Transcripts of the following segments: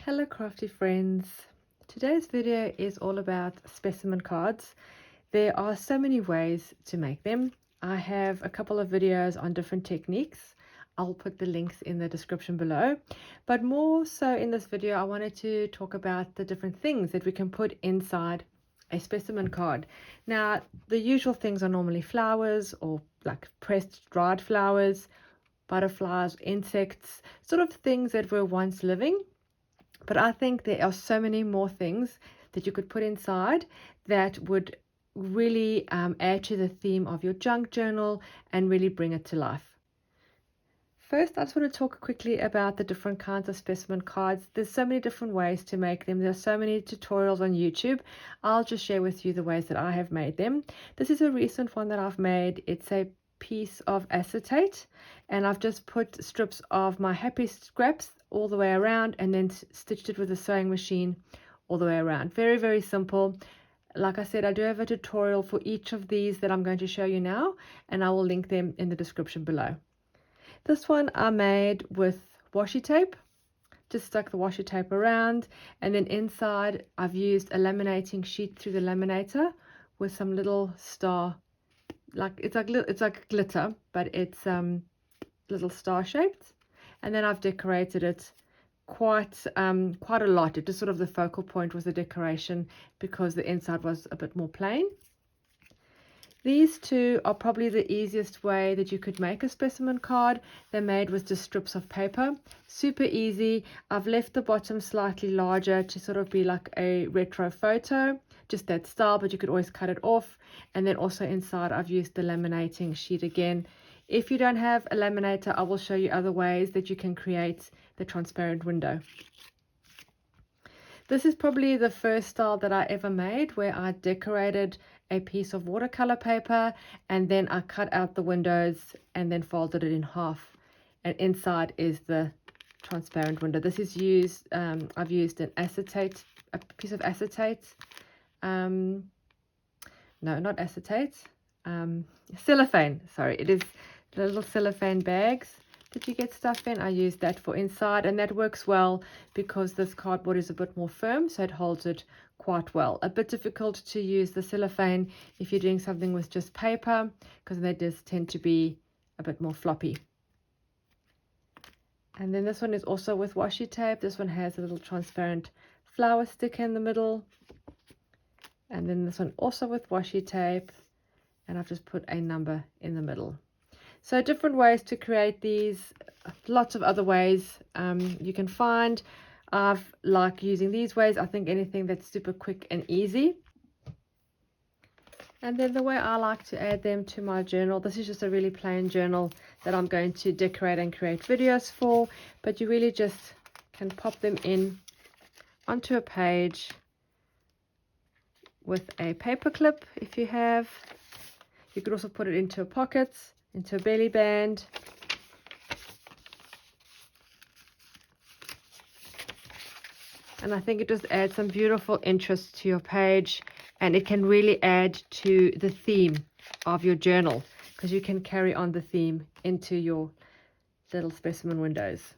Hello crafty friends. Today's video is all about specimen cards. There are so many ways to make them. I have a couple of videos on different techniques. I'll put the links in the description below, but more so in this video I wanted to talk about the different things that we can put inside a specimen card. Now the usual things are normally flowers or like pressed dried flowers, butterflies, insects, sort of things that were once living. But I think there are so many more things that you could put inside that would really add to the theme of your junk journal and really bring it to life. First, I just want to talk quickly about the different kinds of specimen cards. There's so many different ways to make them. There's so many tutorials on YouTube. I'll just share with you the ways that I have made them. This is a recent one that I've made. It's a piece of acetate, and I've just put strips of my happy scraps all the way around and then stitched it with a sewing machine all the way around. Very, very simple. Like I said, I do have a tutorial for each of these that I'm going to show you now, and I will link them in the description below. This one I made with washi tape. Just stuck the washi tape around, and then inside I've used a laminating sheet through the laminator with some little star, it's like glitter, but it's little star shaped. And then I've decorated it quite a lot. It just sort of the focal point was the decoration because the inside was a bit more plain. These two are probably the easiest way that you could make a specimen card. They're made with just strips of paper. Super easy. I've left the bottom slightly larger to sort of be like a retro photo, just that style, but you could always cut it off. And then also inside I've used the laminating sheet again. If you don't have a laminator, I will show you other ways that you can create the transparent window. This is probably the first style that I ever made, where I decorated a piece of watercolor paper and then I cut out the windows and then folded it in half, and inside is the transparent window. This is used, I've used a piece of acetate, no, not acetate, cellophane, sorry, it is the little cellophane bags that you get stuff in. I use that for inside, and that works well because this cardboard is a bit more firm, so it holds it quite well. A bit difficult to use the cellophane if you're doing something with just paper, because they just tend to be a bit more floppy. And then this one is also with washi tape. This one has a little transparent flower sticker in the middle, and then this one also with washi tape, and I've just put a number in the middle. So different ways to create these, lots of other ways you can find. I've like using these ways. I think anything that's super quick and easy. And then the way I like to add them to my journal, this is just a really plain journal that I'm going to decorate and create videos for, but you really just can pop them in onto a page with a paper clip if you have. You could also put it into a pocket, into a belly band. And I think it just adds some beautiful interest to your page, and it can really add to the theme of your journal, because you can carry on the theme into your little specimen windows.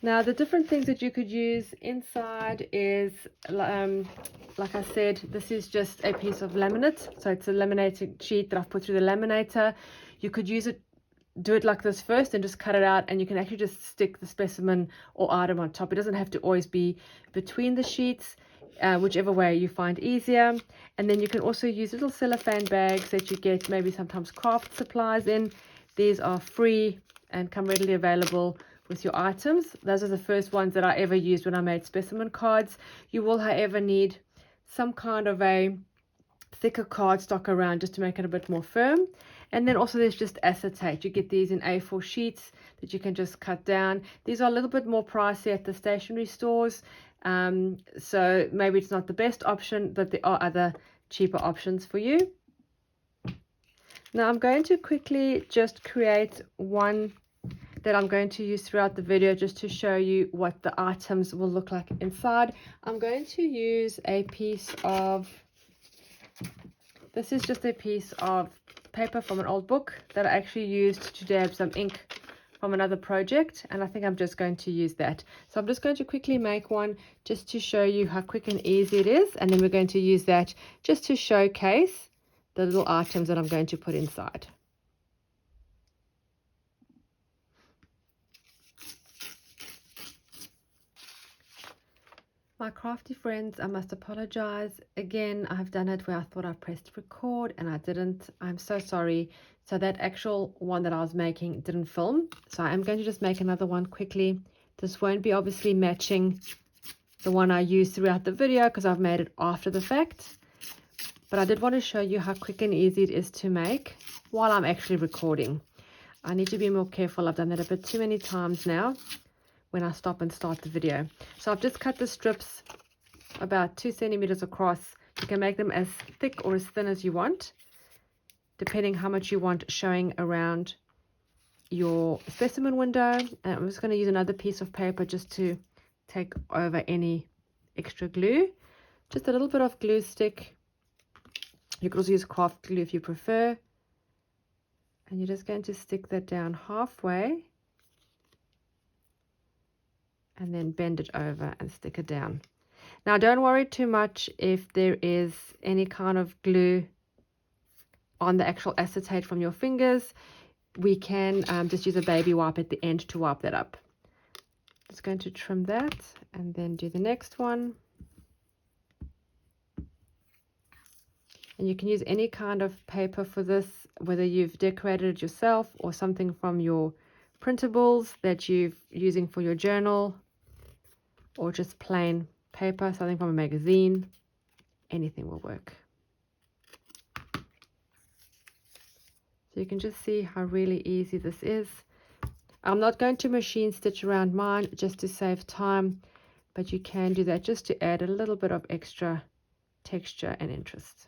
Now the different things that you could use inside is, like I said, this is just a piece of laminate. So it's a laminated sheet that I've put through the laminator. You could use it, do it like this first and just cut it out, and you can actually just stick the specimen or item on top. It doesn't have to always be between the sheets, whichever way you find easier. And then you can also use little cellophane bags that you get maybe sometimes craft supplies in. These are free and come readily available with your items. Those are the first ones that I ever used when I made specimen cards. You will, however, need some kind of a thicker cardstock around just to make it a bit more firm. And then also there's just acetate. You get these in A4 sheets that you can just cut down. These are a little bit more pricey at the stationery stores, so maybe it's not the best option, but there are other cheaper options for you. Now I'm going to quickly just create one that I'm going to use throughout the video just to show you what the items will look like inside. I'm going to use a piece of, this is just a piece of paper from an old book that I actually used to dab some ink from another project, and I think I'm just going to use that. So I'm just going to quickly make one just to show you how quick and easy it is, and then we're going to use that just to showcase the little items that I'm going to put inside. My crafty friends, I must apologize. Again, I've done it where I thought I pressed record and I didn't. I'm so sorry. So that actual one that I was making didn't film. So I am going to just make another one quickly. This won't be obviously matching the one I used throughout the video because I've made it after the fact. But I did want to show you how quick and easy it is to make while I'm actually recording. I need to be more careful. I've done that a bit too many times now when I stop and start the video. So I've just cut the strips about 2 centimeters across. You can make them as thick or as thin as you want, depending how much you want showing around your specimen window. And I'm just going to use another piece of paper just to take over any extra glue. Just a little bit of glue stick. You could also use craft glue if you prefer. And you're just going to stick that down halfway and then bend it over and stick it down. Now don't worry too much if there is any kind of glue on the actual acetate from your fingers. We can just use a baby wipe at the end to wipe that up. Just going to trim that and then do the next one. And you can use any kind of paper for this, whether you've decorated it yourself or something from your printables that you're using for your journal, or just plain paper, something from a magazine. Anything will work. So you can just see how really easy this is. I'm not going to machine stitch around mine just to save time, but you can do that just to add a little bit of extra texture and interest.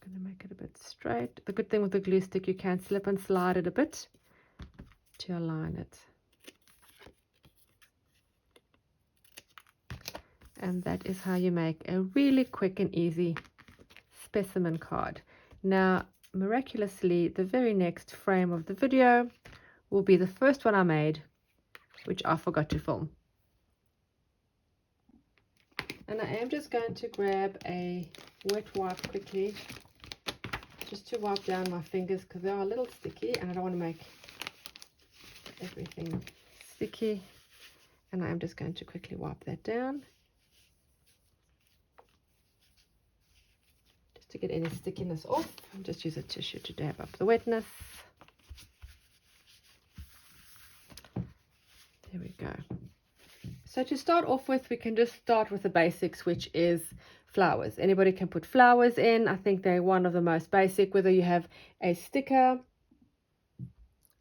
Going to make it a bit straight. The good thing with the glue stick, you can slip and slide it a bit to align it. And that is how you make a really quick and easy specimen card. Now, miraculously, the very next frame of the video will be the first one I made, which I forgot to film. And I am just going to grab a wet wipe quickly, just to wipe down my fingers because they are a little sticky and I don't want to make everything sticky. And I am just going to quickly wipe that down, just to get any stickiness off. And just use a tissue to dab up the wetness. There we go. So to start off with, we can just start with the basics, which is flowers. Anybody can put flowers in. I think they're one of the most basic, whether you have a sticker.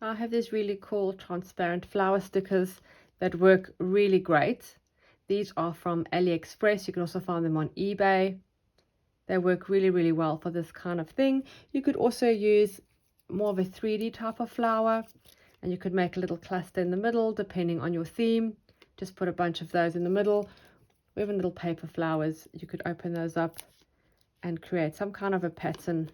I have these really cool transparent flower stickers that work really great. These are from AliExpress. You can also find them on eBay. They work really, really well for this kind of thing. You could also use more of a 3D type of flower, and you could make a little cluster in the middle depending on your theme. Just put a bunch of those in the middle. Even little paper flowers, you could open those up and create some kind of a pattern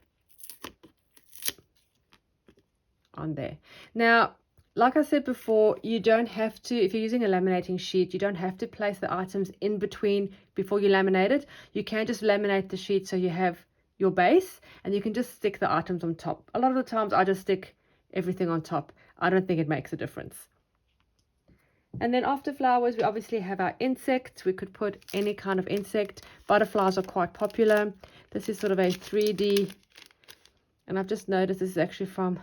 on there. Now, like I said before, you don't have to, if you're using a laminating sheet, you don't have to place the items in between before you laminate it. You can just laminate the sheet so you have your base, and you can just stick the items on top. A lot of the times I just stick everything on top. I don't think it makes a difference. And then after flowers, we obviously have our insects. We could put any kind of insect. Butterflies are quite popular. This is sort of a 3D, and I've just noticed this is actually from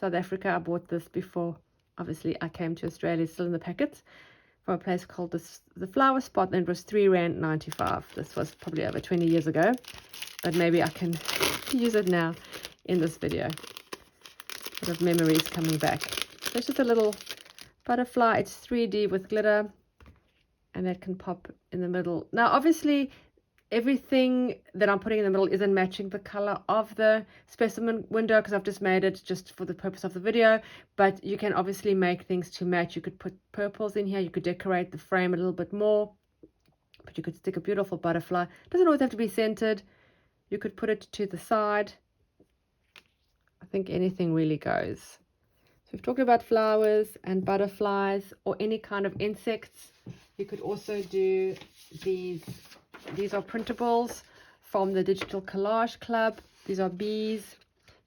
South Africa. I bought this before, obviously, I came to Australia. It's still in the packets, from a place called the Flower Spot, and it was R3.95. This was probably over 20 years ago, but maybe I can use it now in this video. Sort of memories coming back. So it's just a little butterfly. It's 3D with glitter, and that can pop in the middle. Now obviously everything that I'm putting in the middle isn't matching the color of the specimen window because I've just made it just for the purpose of the video, but you can obviously make things to match. You could put purples in here, you could decorate the frame a little bit more, but you could stick a beautiful butterfly. It doesn't always have to be centered. You could put it to the side. I think anything really goes. So we've talked about flowers and butterflies or any kind of insects. You could also do these. These are printables from the Digital Collage Club. These are bees.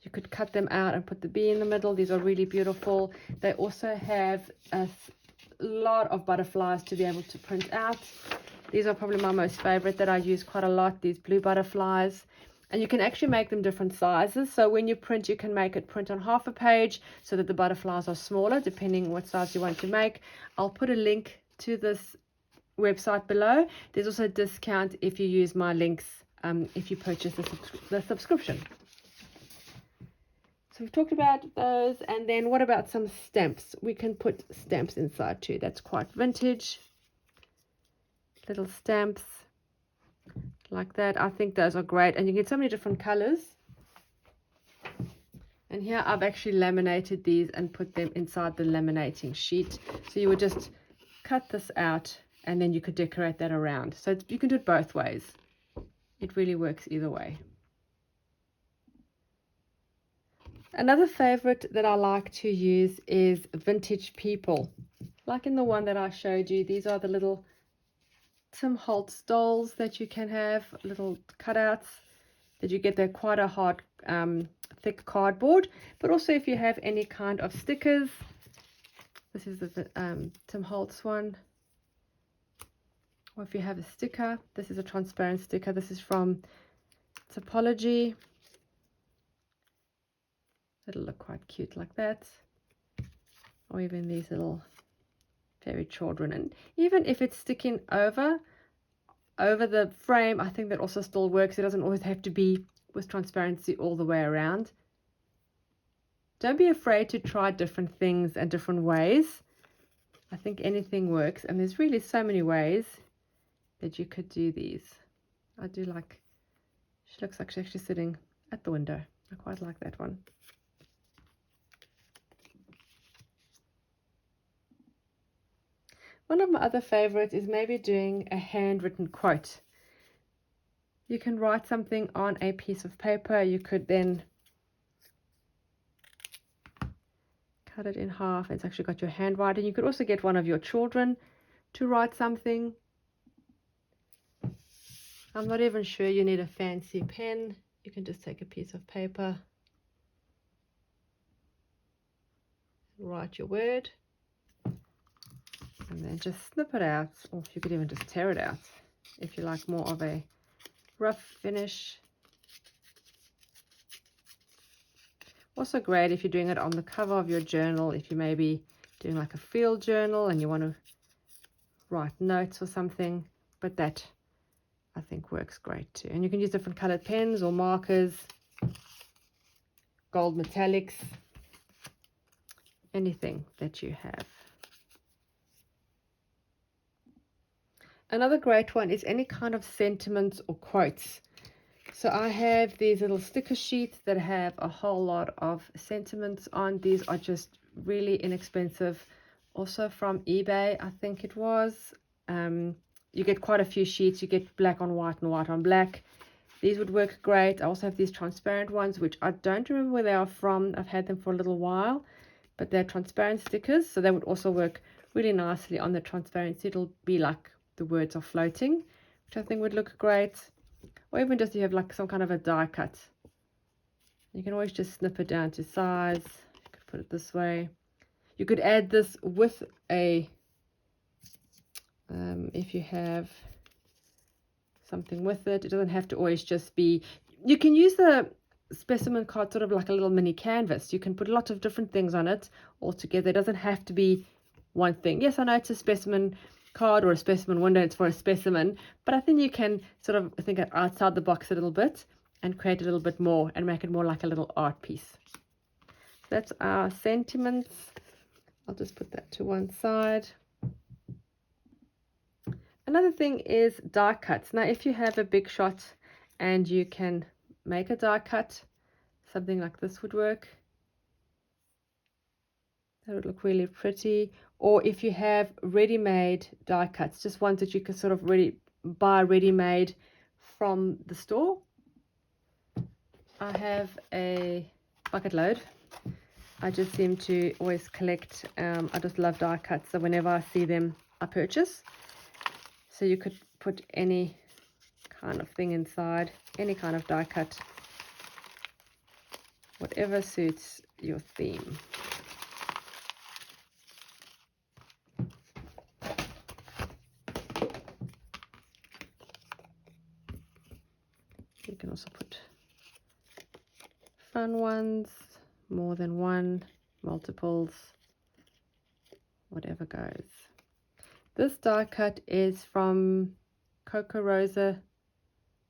You could cut them out and put the bee in the middle. These are really beautiful. They also have a lot of butterflies to be able to print out. These are probably my most favorite that I use quite a lot, these blue butterflies. And you can actually make them different sizes. So when you print, you can make it print on half a page so that the butterflies are smaller, depending what size you want to make. I'll put a link to this website below. There's also a discount if you use my links if you purchase the subscription. So we've talked about those, and then what about some stamps? We can put stamps inside too. That's quite vintage. Little stamps like that. I think those are great, and you get so many different colors. And here I've actually laminated these and put them inside the laminating sheet. So you would just cut this out and then you could decorate that around. So you can do it both ways. It really works either way. Another favorite that I like to use is vintage people. Like in the one that I showed you, these are the little Tim Holtz dolls that you can have, little cutouts that you get. They're quite a hard, thick cardboard. But also if you have any kind of stickers, this is the Tim Holtz one. Or if you have a sticker, this is a transparent sticker. This is from Taperlogy. It'll look quite cute like that. Or even these little fairy children. And even if it's sticking over the frame, I think that also still works. It doesn't always have to be with transparency all the way around. Don't be afraid to try different things and different ways. I think anything works, and there's really so many ways that you could do these. I do like, she looks like she's actually sitting at the window. I quite like that one. One of my other favorites is maybe doing a handwritten quote. You can write something on a piece of paper. You could then cut it in half. It's actually got your handwriting. You could also get one of your children to write something. I'm not even sure you need a fancy pen. You can just take a piece of paper, write your word, and then just snip it out, or you could even just tear it out if you like more of a rough finish. Also great if you're doing it on the cover of your journal, if you may be doing like a field journal and you want to write notes or something, but that I think works great too. And you can use different colored pens or markers, gold metallics, anything that you have. Another great one is any kind of sentiments or quotes. So I have these little sticker sheets that have a whole lot of sentiments on. These are just really inexpensive. Also from eBay, I think it was. You get quite a few sheets. You get black on white and white on black. These would work great. I also have these transparent ones, which I don't remember where they are from. I've had them for a little while, but they're transparent stickers. So they would also work really nicely on the transparency. It'll be like the words are floating, which I think would look great. Or even just you have like some kind of a die cut. You can always just snip it down to size. You could put it this way. You could add this with a if you have something with it. It doesn't have to always just be, you can use the specimen card sort of like a little mini canvas. You can put lots of different things on it all together. It doesn't have to be one thing. Yes, I know it's a specimen card or a specimen window, it's for a specimen, but I think you can sort of think outside the box a little bit and create a little bit more and make it more like a little art piece. That's our sentiments. I'll just put that to one side. Another thing is die cuts. Now if you have a big shot and you can make a die cut, something like this would work. That would look really pretty. Or if you have ready-made die cuts, just ones that you can sort of buy ready-made from the store. I have a bucket load. I just seem to always collect, I just love die cuts, so whenever I see them I purchase. So you could put any kind of thing inside, any kind of die cut, whatever suits your theme. You can also put fun ones, more than one, multiples, whatever goes. This die cut is from Kokorosa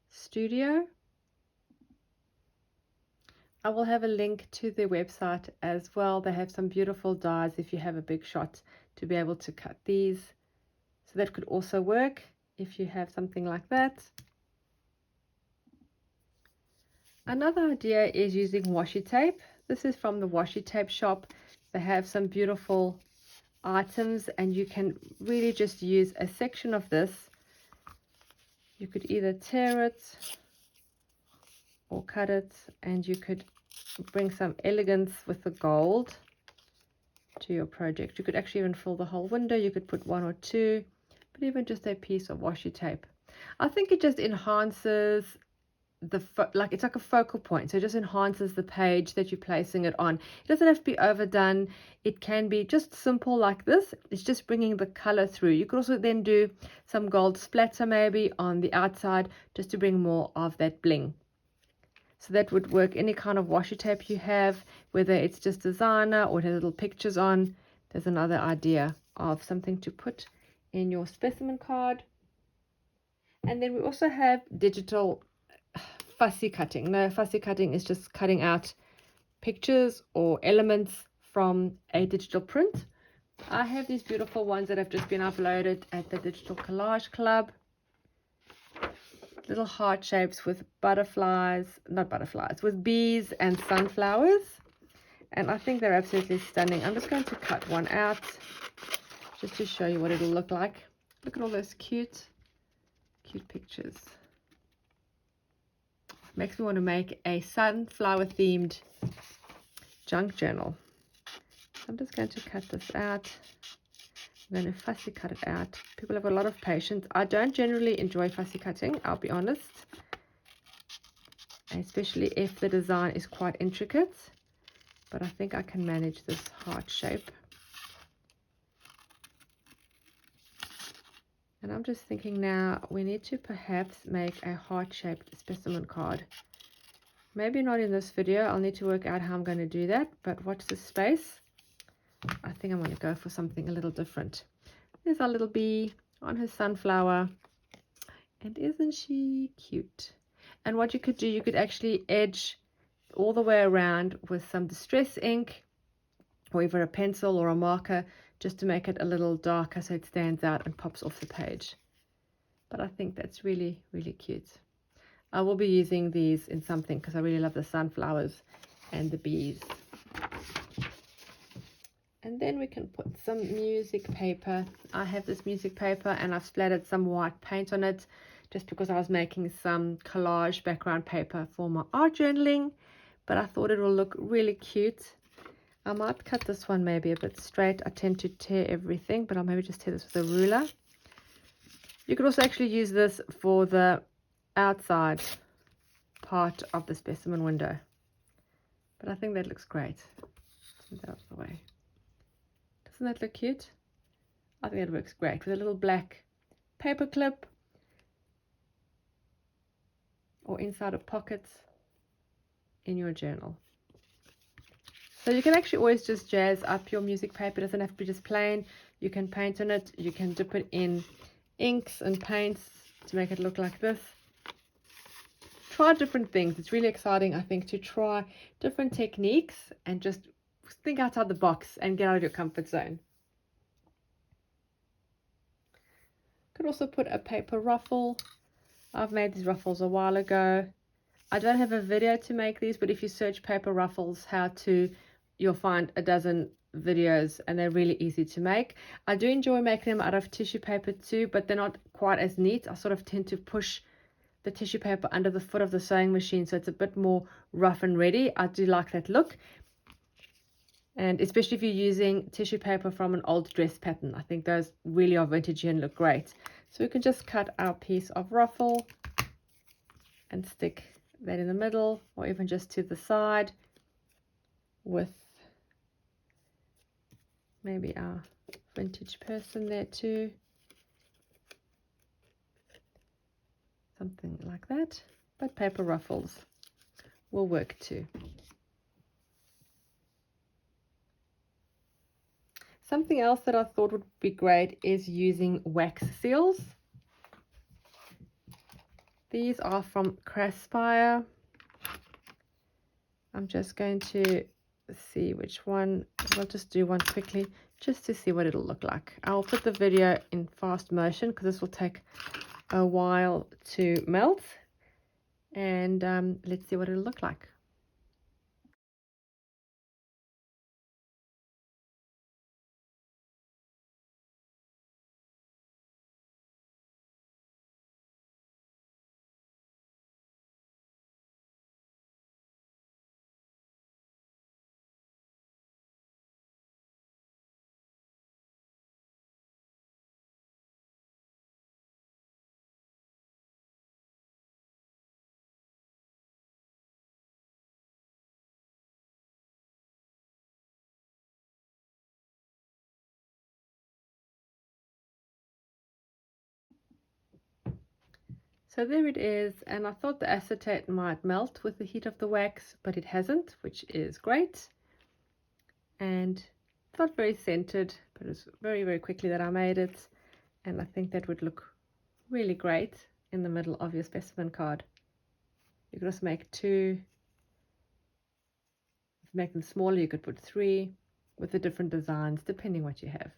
Studio. I will have a link to their website as well. They have some beautiful dies if you have a big shot to be able to cut these. So that could also work if you have something like that. Another idea is using washi tape. This is from the Washi Tape shop. They have some beautiful items and you can really just use a section of this. You could either tear it or cut it, and you could bring some elegance with the gold to your project. You could actually even fill the whole window. You could put one or two, but even just a piece of washi tape. I think it just enhances it's like a focal point, so it just enhances the page that you're placing it on. It doesn't have to be overdone. It can be just simple like this. It's just bringing the color through. You could also then do some gold splatter maybe on the outside just to bring more of that bling. So that would work any kind of washi tape you have, whether it's just designer or it has little pictures on. There's another idea of something to put in your specimen card. And then we also have digital fussy cutting. No, fussy cutting is just cutting out pictures or elements from a digital print. I have these beautiful ones that have just been uploaded at the Digital Collage Club. Little heart shapes with butterflies, not butterflies, with bees and sunflowers. And I think they're absolutely stunning. I'm just going to cut one out just to show you what it'll look like. Look at all those cute pictures. Makes me want to make a sunflower themed junk journal. So I'm just going to cut this out. I'm going to fussy cut it out. People have a lot of patience. I don't generally enjoy fussy cutting, I'll be honest, especially if the design is quite intricate, but I think I can manage this heart shape. And I'm just thinking now we need to perhaps make a heart-shaped specimen card. Maybe not in this video. I'll need to work out how I'm going to do that, but watch this space. I think I'm going to go for something a little different. There's our little bee on her sunflower, and isn't she cute? And what you could do, you could actually edge all the way around with some distress ink or either a pencil or a marker, just to make it a little darker so it stands out and pops off the page. But I think that's really, really cute. I will be using these in something because I really love the sunflowers and the bees. And then we can put some music paper. I have this music paper and I've splattered some white paint on it just because I was making some collage background paper for my art journaling, but I thought it will look really cute. I might cut this one maybe a bit straight. I tend to tear everything, but I'll maybe just tear this with a ruler. You could also actually use this for the outside part of the specimen window. But I think that looks great. Move that out of the way. Doesn't that look cute? I think it works great with a little black paper clip or inside a pocket in your journal. So you can actually always just jazz up your music paper. It doesn't have to be just plain. You can paint on it. You can dip it in inks and paints to make it look like this. Try different things. It's really exciting, I think, to try different techniques and just think outside the box and get out of your comfort zone. Could also put a paper ruffle. I've made these ruffles a while ago. I don't have a video to make these, but if you search paper ruffles how to, you'll find a dozen videos, and they're really easy to make. I do enjoy making them out of tissue paper too, but they're not quite as neat. I sort of tend to push the tissue paper under the foot of the sewing machine, so it's a bit more rough and ready. I do like that look, and especially if you're using tissue paper from an old dress pattern, I think those really are vintagey and look great. So we can just cut our piece of ruffle and stick that in the middle, or even just to the side, with maybe our vintage person there too, something like that. But paper ruffles will work too. Something else that I thought would be great is using wax seals. These are from Craspire. I'm just going to see which one. I'll just do one quickly just to see what it'll look like. I'll put the video in fast motion because this will take a while to melt, and let's see what it'll look like. So there it is, and I thought the acetate might melt with the heat of the wax, but it hasn't, which is great. And it's not very scented, but it's very, very quickly that I made it, and I think that would look really great in the middle of your specimen card. You could also make two. If you make them smaller, you could put three with the different designs depending what you have.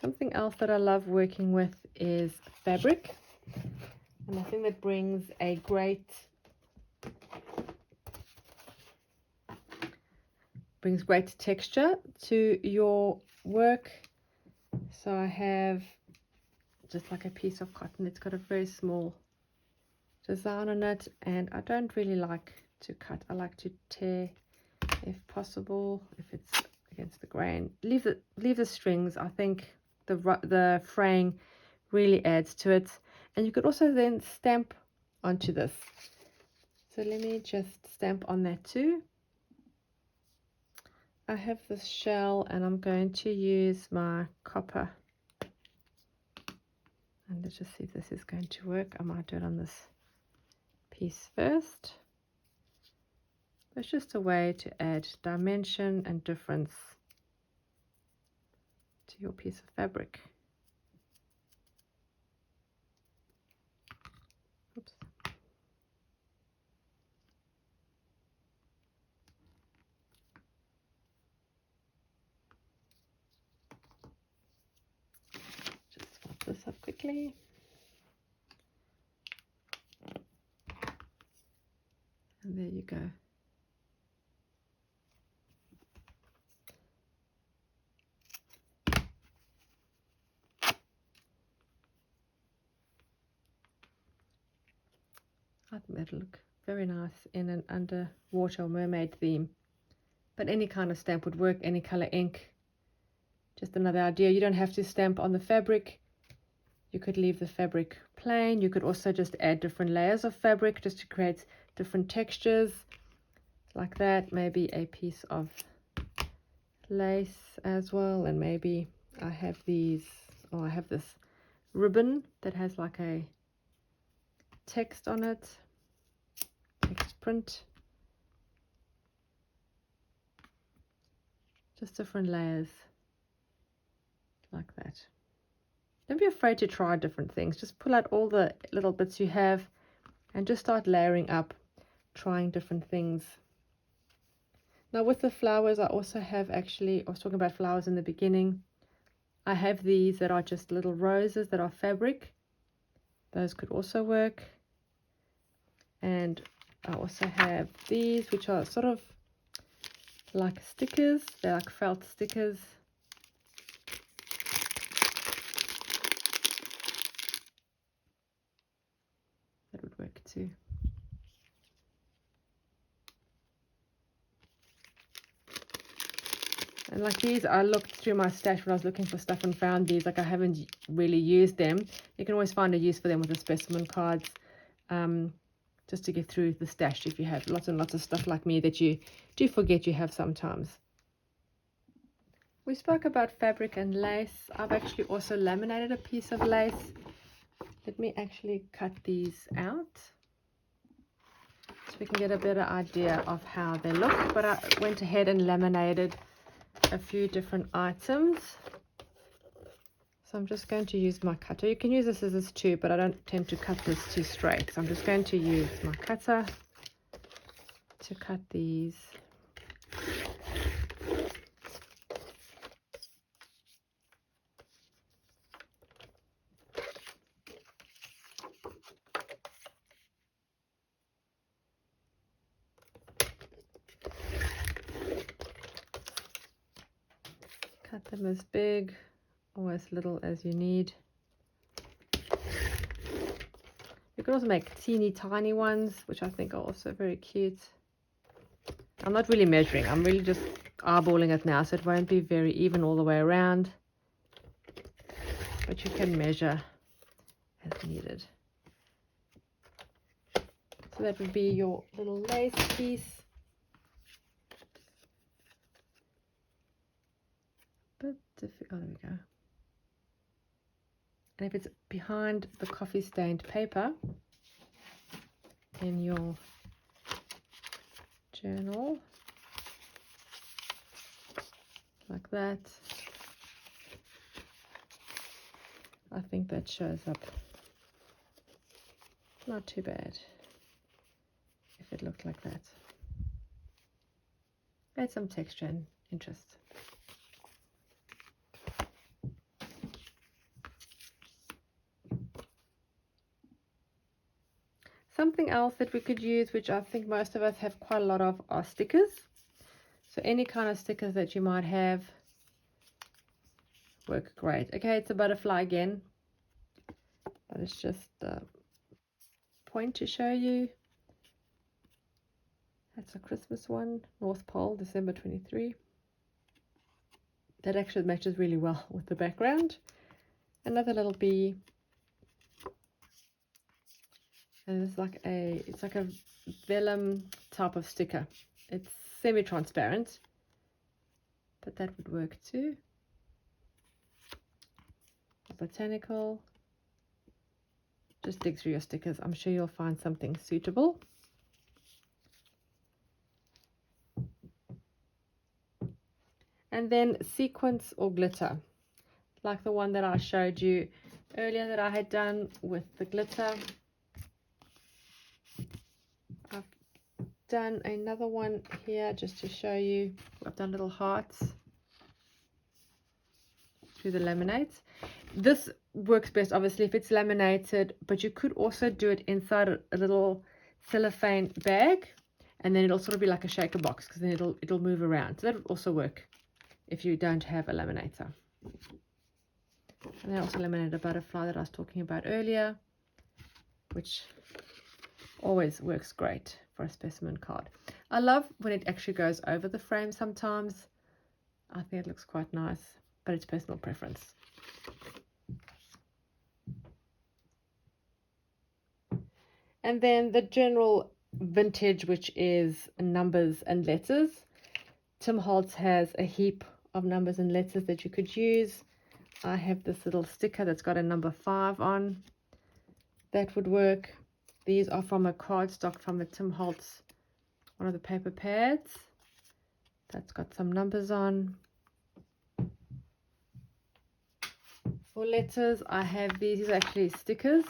Something else that I love working with is fabric, and I think that brings a great texture to your work. So I have just like a piece of cotton. It's got a very small design on it, and I don't really like to cut. I like to tear if possible, if it's against the grain. Leave the strings. I think the fraying really adds to it. And you could also then stamp onto this. So let me just stamp on that too. I have this shell, and I'm going to use my copper, and let's just see if this is going to work. I might do it on this piece first. It's just a way to add dimension and difference to your piece of fabric. Oops. Just swap this up quickly. And there you go. I think that'll look very nice in an underwater mermaid theme. But any kind of stamp would work, any color ink. Just another idea. You don't have to stamp on the fabric. You could leave the fabric plain. You could also just add different layers of fabric just to create different textures. Like that. Maybe a piece of lace as well. And maybe I have these, or I have this ribbon that has like a text on it. Text print. Just different layers. Like that. Don't be afraid to try different things. Just pull out all the little bits you have and just start layering up, trying different things. Now with the flowers, I also have actually, I was talking about flowers in the beginning. I have these that are just little roses that are fabric. Those could also work. And I also have these, which are sort of like stickers. They're like felt stickers. That would work too. And like these, I looked through my stash when I was looking for stuff and found these. Like I haven't really used them. You can always find a use for them with the specimen cards, just to get through the stash if you have lots and lots of stuff like me that you do forget you have sometimes. We spoke about fabric and lace. I've actually also laminated a piece of lace. Let me actually cut these out so we can get a better idea of how they look. But I went ahead and laminated a few different items. So I'm just going to use my cutter. You can use the scissors too, but I don't tend to cut this too straight. So I'm just going to use my cutter to cut these. Cut them as big or as little as you need. You can also make teeny tiny ones, which I think are also very cute. I'm not really measuring, I'm really just eyeballing it now, so it won't be very even all the way around, but you can measure as needed. So that would be your little lace piece. But oh, there we go. And if it's behind the coffee stained paper in your journal, like that, I think that shows up not too bad if it looked like that. Add some texture and interest. Something else that we could use, which I think most of us have quite a lot of, are stickers. So any kind of stickers that you might have work great. Okay, it's a butterfly again, but it's just a point to show you. That's a Christmas one, North Pole, December 23. That actually matches really well with the background. Another little bee. And it's like a vellum type of sticker. It's semi-transparent, but that would work too. A botanical. Just dig through your stickers. I'm sure you'll find something suitable. And then sequins or glitter, like the one that I showed you earlier that I had done with the glitter. I've done another one here just to show you. I've done little hearts through the laminates. This works best obviously if it's laminated, but you could also do it inside a little cellophane bag, and then it'll sort of be like a shaker box, because then it'll move around. So that would also work if you don't have a laminator. And I also laminated a butterfly that I was talking about earlier, which always works great for a specimen card. I love when it actually goes over the frame sometimes. I think it looks quite nice, but it's personal preference. And then the general vintage, which is numbers and letters. Tim Holtz has a heap of numbers and letters that you could use. I have this little sticker that's got a number 5 on. That would work. These are from a cardstock from a Tim Holtz, one of the paper pads. That's got some numbers on. For letters, I have these are actually stickers.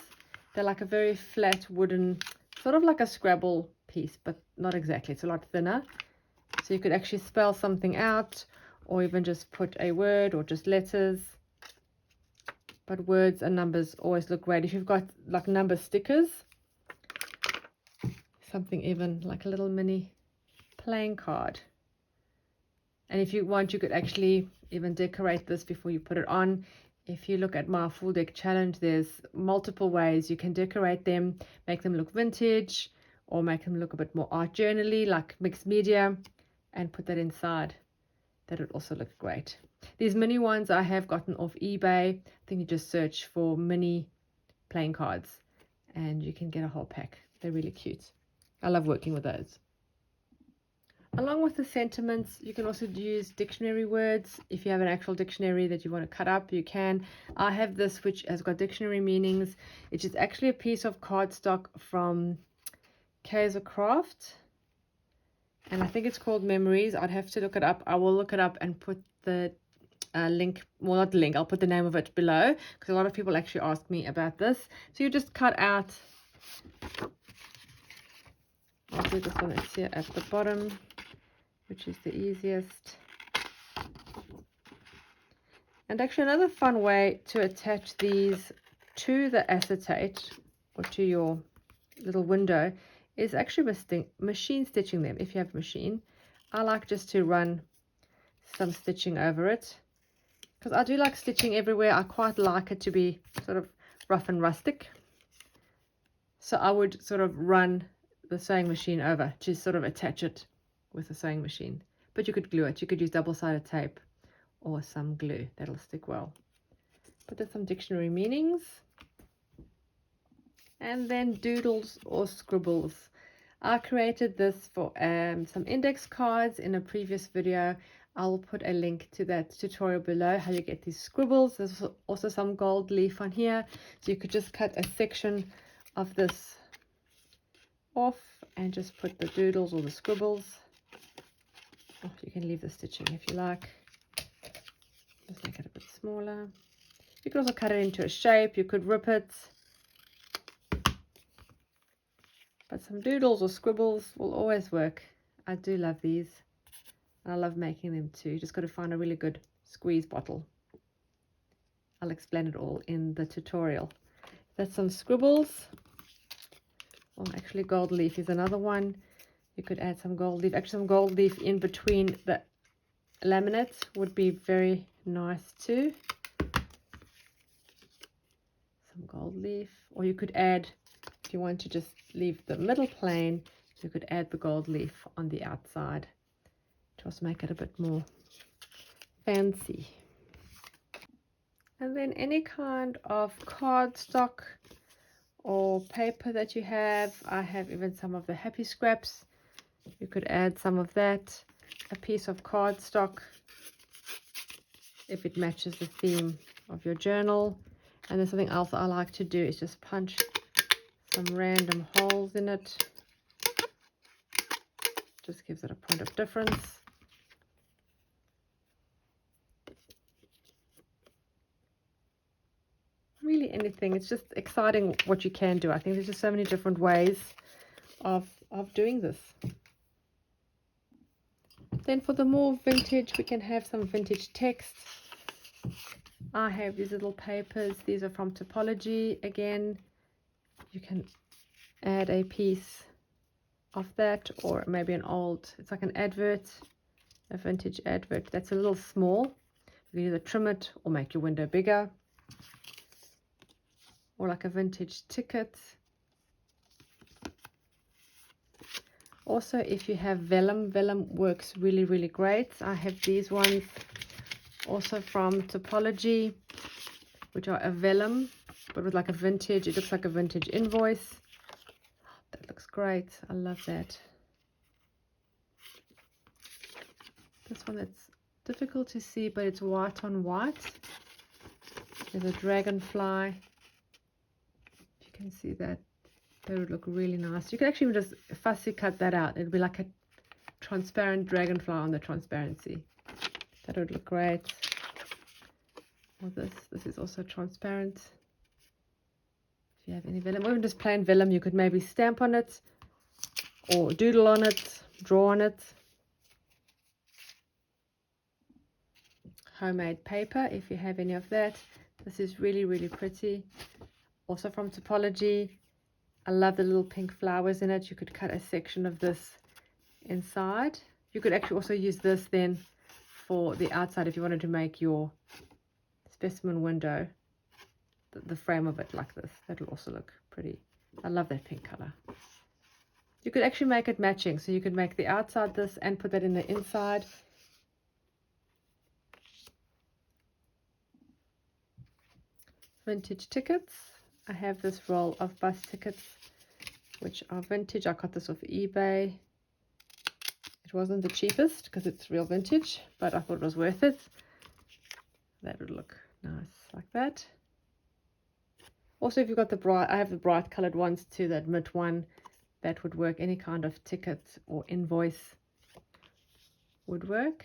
They're like a very flat wooden, sort of like a Scrabble piece, but not exactly. It's a lot thinner. So you could actually spell something out, or even just put a word or just letters. But words and numbers always look great. If you've got like number stickers, something even like a little mini playing card. And if you want, you could actually even decorate this before you put it on. If you look at my full deck challenge, there's multiple ways you can decorate them, make them look vintage, or make them look a bit more art journal-y, like mixed media, and put that inside. That would also look great. These mini ones I have gotten off eBay. I think you just search for mini playing cards and you can get a whole pack. They're really cute. I love working with those. Along with the sentiments, you can also use dictionary words. If you have an actual dictionary that you want to cut up, you can. I have this which has got dictionary meanings. It is actually a piece of cardstock from Kaiser Craft, and I think it's called Memories. I'd have to look it up. I will look it up and put the link, well, not link, I'll put the name of it below, because a lot of people actually ask me about this. So you just cut out, I'll do this one that's here at the bottom, which is the easiest. And actually another fun way to attach these to the acetate or to your little window is actually machine stitching them. If you have a machine, I like just to run some stitching over it, because I do like stitching everywhere. I quite like it to be sort of rough and rustic, so I would sort of run the sewing machine over to sort of attach it with the sewing machine. But you could glue it. You could use double-sided tape or some glue. That'll stick well. But there's some dictionary meanings. And then doodles or scribbles. I created this for some index cards in a previous video. I'll put a link to that tutorial below, how you get these scribbles. There's also some gold leaf on here, so you could just cut a section of this off and just put the doodles or the scribbles. Oh, you can leave the stitching if you like. Just make it a bit smaller. You could also cut it into a shape. You could rip it. But some doodles or scribbles will always work. I do love these. And I love making them too. You just got to find a really good squeeze bottle. I'll explain it all in the tutorial. That's some scribbles. Oh, actually gold leaf is another one. You could add some gold leaf. Actually, some gold leaf in between the laminates would be very nice too. Some gold leaf. Or you could add, if you want to just leave the middle plain, you could add the gold leaf on the outside to also make it a bit more fancy. And then any kind of cardstock or paper that you have. I have even some of the happy scraps. You could add some of that. A piece of cardstock if it matches the theme of your journal. And then something else I like to do is just punch some random holes in it. Just gives it a point of difference. Really anything. It's just exciting what you can do. I think there's just so many different ways of doing this. Then for the more vintage, we can have some vintage text. I have these little papers. These are from Taperlogy. Again, you can add a piece of that, or maybe an old, it's like an advert, a vintage advert that's a little small. You can either trim it or make your window bigger, or like a vintage ticket. Also, if you have vellum, vellum works really, really great. I have these ones also from Taperlogy, which are a vellum, but with like a vintage, it looks like a vintage invoice. That looks great. I love that. This one, that's difficult to see, but it's white on white. There's a dragonfly. If you can see that. That would look really nice. You can actually just fussy cut that out. It'd be like a transparent dragonfly on the transparency. That would look great. Or this is also transparent. If you have any vellum, or even just plain vellum, you could maybe stamp on it, or doodle on it, draw on it. homemade paper if you have any of that. This is really, really pretty. Also from Taperlogy. I love the little pink flowers in it. You could cut a section of this inside. You could actually also use this then for the outside if you wanted to make your specimen window, the frame of it like this. That will also look pretty. I love that pink color. You could actually make it matching, so you could make the outside this and put that in the inside. Vintage tickets. I have this roll of bus tickets which are vintage. I got this off eBay. It wasn't the cheapest because it's real vintage, but I thought it was worth it. That would look nice like that. Also, if you've got the bright, I have the bright colored ones too, that mid one. That would work. Any kind of ticket or invoice would work.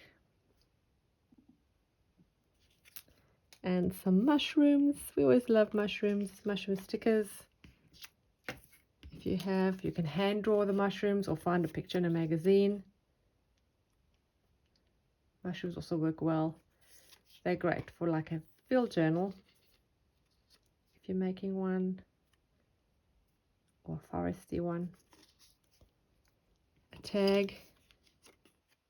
And some mushrooms. We always love mushrooms, mushroom stickers. If you have, you can hand draw the mushrooms or find a picture in a magazine. Mushrooms also work well. They're great for like a field journal if you're making one, or a foresty one. A tag.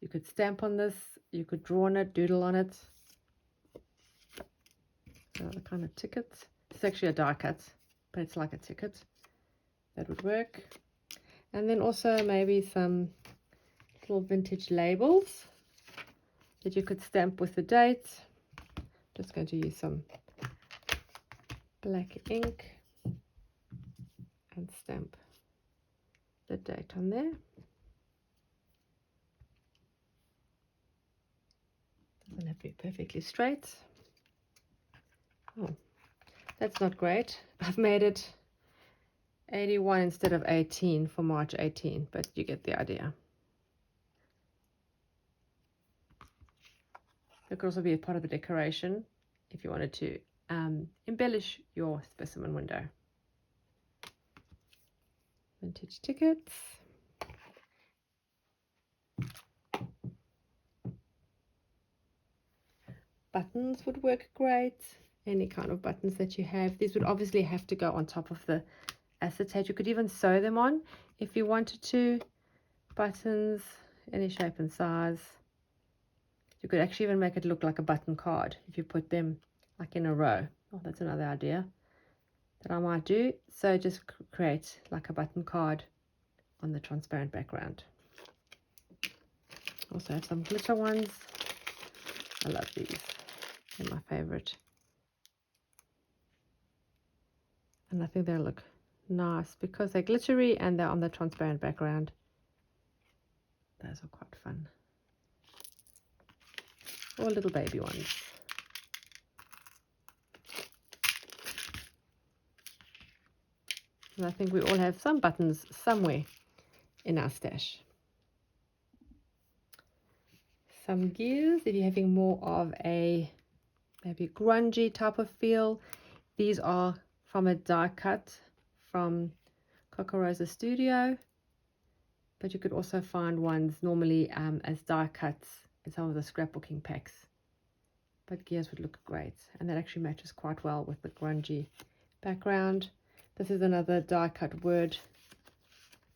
You could stamp on this, you could draw on it, doodle on it. Another kind of ticket. It's actually a die cut, but it's like a ticket. That would work. And then also maybe some little vintage labels that you could stamp with the date. Just going to use some black ink and stamp the date on there. Doesn't have to be perfectly straight. Oh, that's not great. I've made it 81 instead of 18 for March 18, but you get the idea. It could also be a part of the decoration if you wanted to embellish your specimen window. Vintage tickets. Buttons would work great. Any kind of buttons that you have. These would obviously have to go on top of the acetate. You could even sew them on if you wanted to. Buttons, any shape and size. You could actually even make it look like a button card if you put them like in a row. Oh, that's another idea that I might do. So just create like a button card on the transparent background. Also have some glitter ones. I love these. They're my favorite. And I think they look nice because they're glittery and they're on the transparent background. Those are quite fun. Or little baby ones. And I think we all have some buttons somewhere in our stash. Some gears, if you're having more of a maybe grungy type of feel. These are from a die cut from Kokorosa Studio, but you could also find ones normally as die cuts in some of the scrapbooking packs. But gears would look great, and that actually matches quite well with the grungy background. This is another die cut word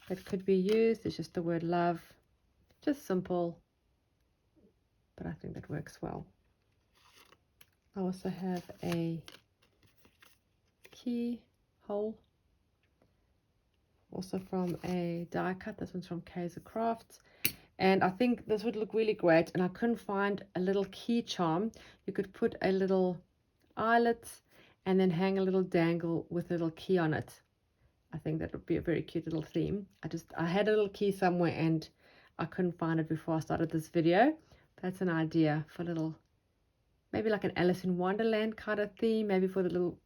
that could be used. It's just the word love, just simple, but I think that works well. I also have a key hole, also from a die cut. This one's from Kaiser Crafts, and I think this would look really great. And I couldn't find a little key charm. You could put a little eyelet and then hang a little dangle with a little key on it. I think that would be a very cute little theme. I had a little key somewhere and I couldn't find it before I started this video. That's an idea for a little, maybe like an Alice in Wonderland kind of theme, maybe for the little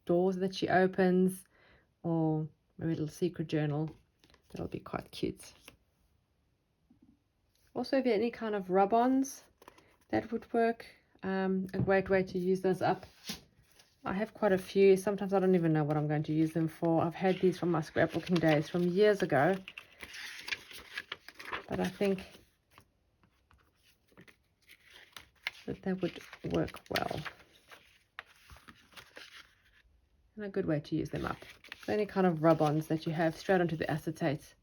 doors that she opens, or maybe a little secret journal. That'll be quite cute. Also, if you have any kind of rub-ons, that would work. A great way to use those up. I have quite a few. Sometimes I don't even know what I'm going to use them for. I've had these from my scrapbooking days from years ago, but I think that would work well. And a good way to use them up. So any kind of rub-ons that you have straight onto the acetate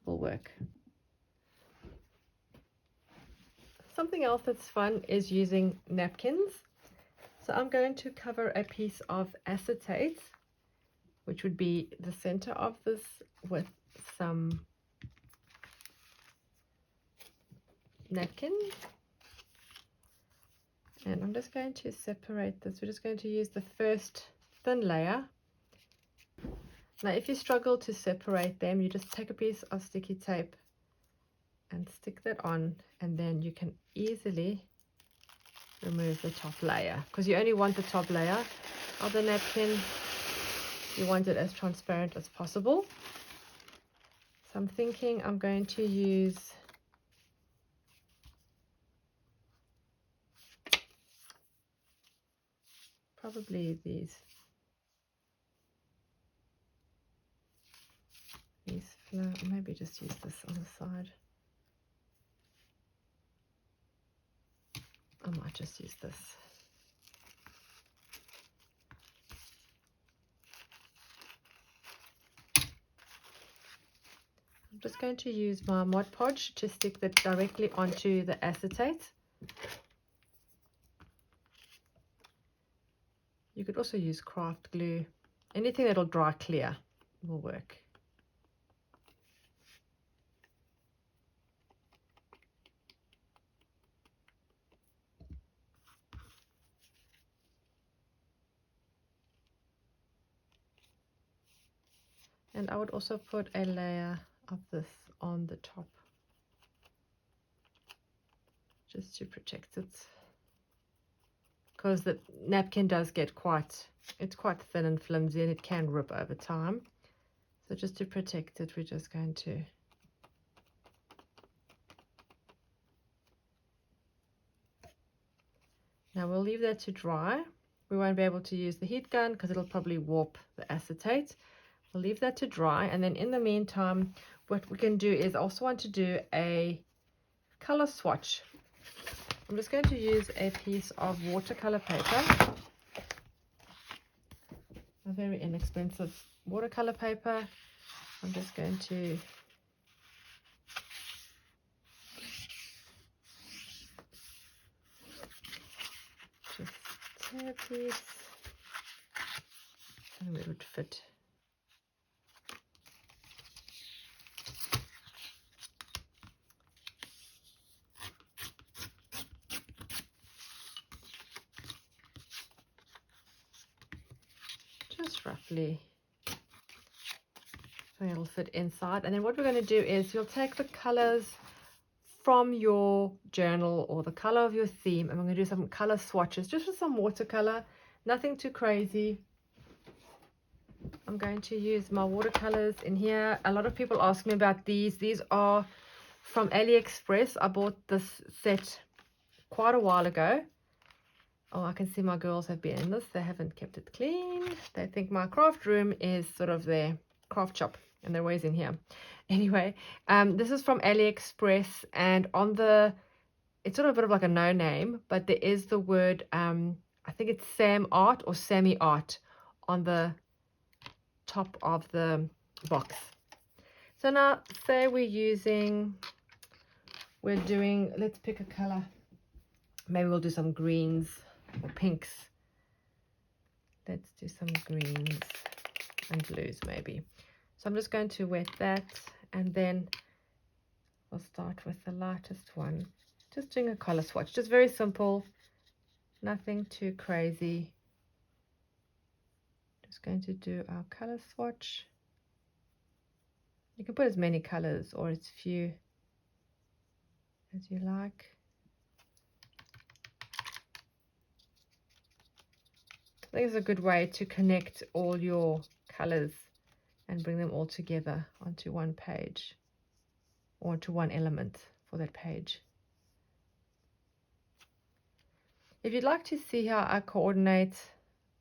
will work. Something else that's fun is using napkins. So I'm going to cover a piece of acetate, which would be the center of this, with some napkin. And I'm just going to separate this. We're just going to use the first thin layer. Now if you struggle to separate them, you just take a piece of sticky tape and stick that on, and then you can easily remove the top layer, because you only want the top layer of the napkin. You want it as transparent as possible. So I'm thinking I'm going to use probably these maybe just use this on the side. I might just use this. I'm just going to use my Mod Podge to stick that directly onto the acetate. You could also use craft glue. Anything that'll dry clear will work. And I would also put a layer of this on the top, just to protect it, because the napkin does get it's quite thin and flimsy, and it can rip over time. So just to protect it, we're just going to now we'll leave that to dry. We won't be able to use the heat gun because it'll probably warp the acetate. We'll leave that to dry, and then in the meantime, what we can do is I also want to do a color swatch. I'm just going to use a piece of watercolor paper, a very inexpensive watercolor paper. I'm just going to just tear a piece, and it would fit. Just roughly, so it'll fit inside. And then what we're going to do is you'll take the colors from your journal or the color of your theme, and we're going to do some color swatches just with some watercolor, nothing too crazy. I'm going to use my watercolors in here. A lot of people ask me about these. These are from AliExpress. I bought this set quite a while ago. Oh, I can see my girls have been in this. They haven't kept it clean. They think my craft room is sort of their craft shop, and they're always in here. Anyway, this is from AliExpress, and on the, it's sort of a bit of like a no name, but there is the word, I think it's Sam Art or Sammy Art on the top of the box. So now say we're doing, let's pick a color. Maybe we'll do some greens or pinks. Let's do some greens and blues maybe. So I'm just going to wet that, and then I'll start with the lightest one. Just doing a color swatch, just very simple, nothing too crazy. Just going to do our color swatch. You can put as many colors or as few as you like. I think it's a good way to connect all your colors and bring them all together onto one page, or onto one element for that page. If you'd like to see how I coordinate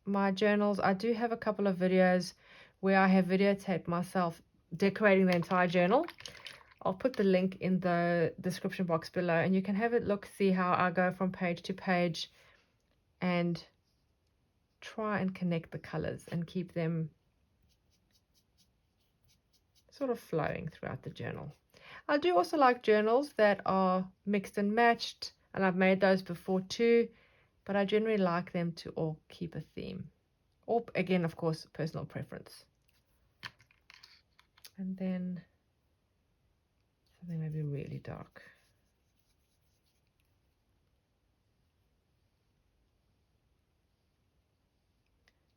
my journals, I do have a couple of videos where I have videotaped myself decorating the entire journal. I'll put the link in the description box below, and you can have a look, see how I go from page to page and try and connect the colors and keep them sort of flowing throughout the journal. I do also like journals that are mixed and matched, and I've made those before too, but I generally like them to all keep a theme, or again, of course, personal preference. And then something maybe really dark.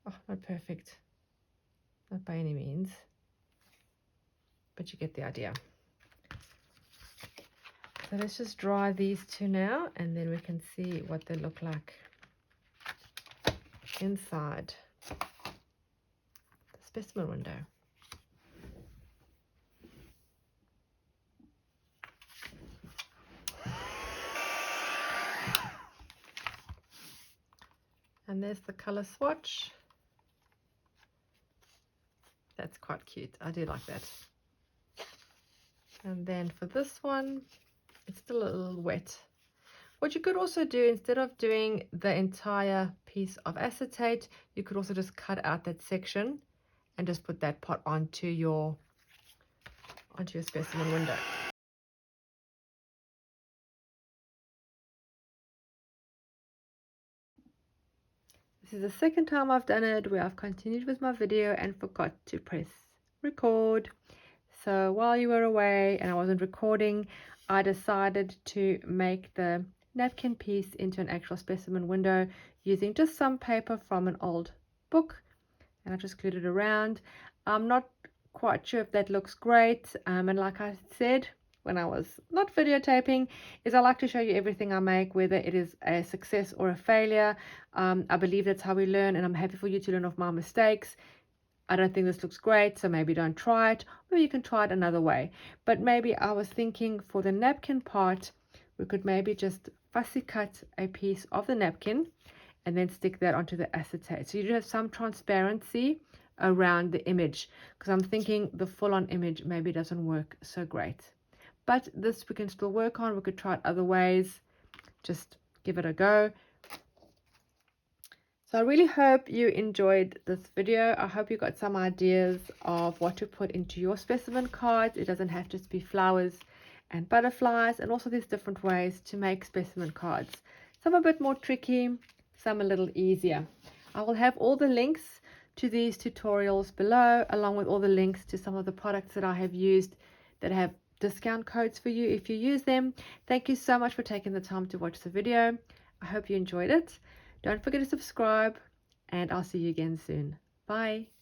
Oh, not perfect, not by any means, but you get the idea. So let's just dry these two now, and then we can see what they look like inside the specimen window. And there's the color swatch. That's quite cute. I do like that. And then for this one, it's still a little wet. What you could also do, instead of doing the entire piece of acetate, you could also just cut out that section and just put that pot onto your specimen window. This is the second time I've done it where I've continued with my video and forgot to press record. So while you were away and I wasn't recording, I decided to make the napkin piece into an actual specimen window using just some paper from an old book, and I just glued it around. I'm not quite sure if that looks great, and like I said when I was not videotaping, is I like to show you everything I make, whether it is a success or a failure. I believe that's how we learn, and I'm happy for you to learn off my mistakes. I don't think this looks great, so maybe don't try it, or you can try it another way. But maybe I was thinking for the napkin part, we could maybe just fussy cut a piece of the napkin and then stick that onto the acetate. So you do have some transparency around the image, because I'm thinking the full-on image maybe doesn't work so great. But this we can still work on. We could try it other ways. Just give it a go. So I really hope you enjoyed this video. I hope you got some ideas of what to put into your specimen cards. It doesn't have to just be flowers and butterflies, and also there's different ways to make specimen cards. Some a bit more tricky, some a little easier. I will have all the links to these tutorials below, along with all the links to some of the products that I have used that have discount codes for you if you use them. Thank you so much for taking the time to watch the video. I hope you enjoyed it. Don't forget to subscribe, and I'll see you again soon. Bye.